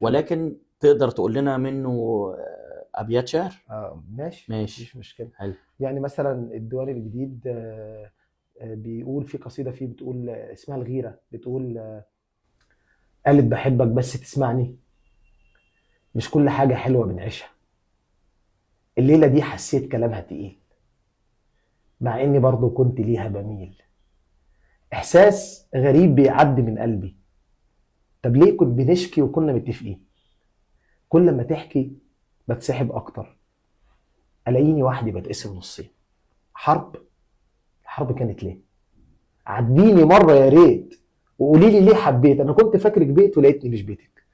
ولكن تقدر تقول لنا منه ابيات شعر؟ ماشي، ماشي، مفيش مشكله. حلو. يعني مثلا الديوان الجديد بيقول في قصيده فيه بتقول اسمها الغيره، بتقول قالت بحبك بس تسمعني، مش كل حاجه حلوه بنعيشها، الليله دي حسيت كلامها تقيل، مع اني برضو كنت ليها بميل، احساس غريب بيعدي من قلبي، طب ليه كنت بنشكي وكنا متفقين، كل ما تحكي بتسحب اكتر، الاقيني وحدي بتقسم نصين، حرب، الحرب كانت ليه، عديني مره يا ريت وقولي لي ليه حبيت، انا كنت فاكرك بيت ولقيتني مش بيتك،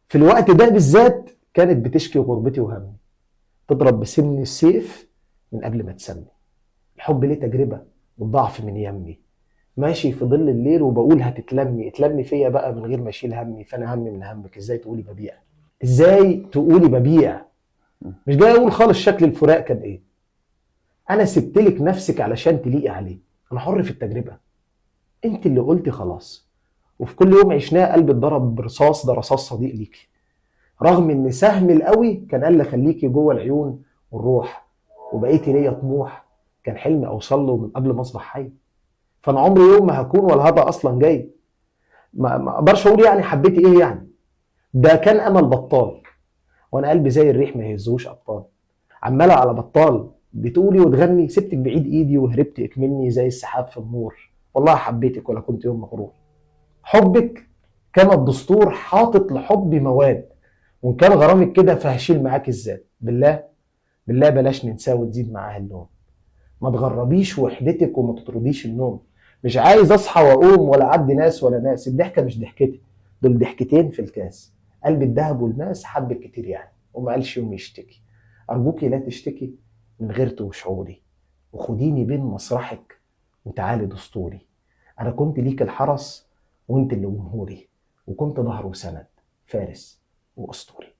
في الوقت ده بالذات كانت بتشكي غربتي وهمي، تضرب بسن السيف من قبل ما تسمي، الحب ليه تجربه والضعف من يمي، ماشي في ظل الليل وبقول هتتلمي، اتلمي فيا بقى من غير ما اشيل همي، فانا همي من همك، ازاي تقولي ببيع، ازاي تقولي ببيع، مش جاي اقول خالص شكل الفراق كان ايه، انا سبتلك نفسك علشان تليقي عليه، انا حر في التجربه، انت اللي قلتي خلاص، وفي كل يوم عشناه قلبي اتضرب برصاص، ده رصاص صديق ليكي، رغم ان سهم القوي كان قال لي خليكي جوه العيون والروح، وبقيتي ليا طموح كان حلمي اوصل له من قبل ما اصبح حي، فانا عمري يوم ما هكون ولا هبقى اصلا جاي، ما اقدرش اقول يعني حبيتي ايه يعني، ده كان امل بطال، وانا قلبي زي الريح ما يهزوش ابطال، عماله على بطال بتقولي وتغني، سبتك بعيد ايدي وهربت اكمني زي السحاب في النور، والله حبيتك ولا كنت يوم مغرور، حبك كان الدستور حاطط لحبي مواد، وان كان غرامك كده فهشيل معاك ازاي، بالله بالله بلاش ننساه وتزيد معاه اللوم، ما تغربيش وحدتك وما تطرديش النوم، مش عايز اصحى واقوم ولا اعدي ناس ولا ناس، الضحكه مش ضحكتي، دول ضحكتين في الكاس، قلبي الدهب والماس حبك كتير يعني وما قالش يوم يشتكي، ارجوكي لا تشتكي من غيرته وشعوري، وخديني بين مسرحك وتعالي دستوري، انا كنت ليك الحرس وانت اللي جمهوري، وكنت ظهر وسند، فارس واسطوري.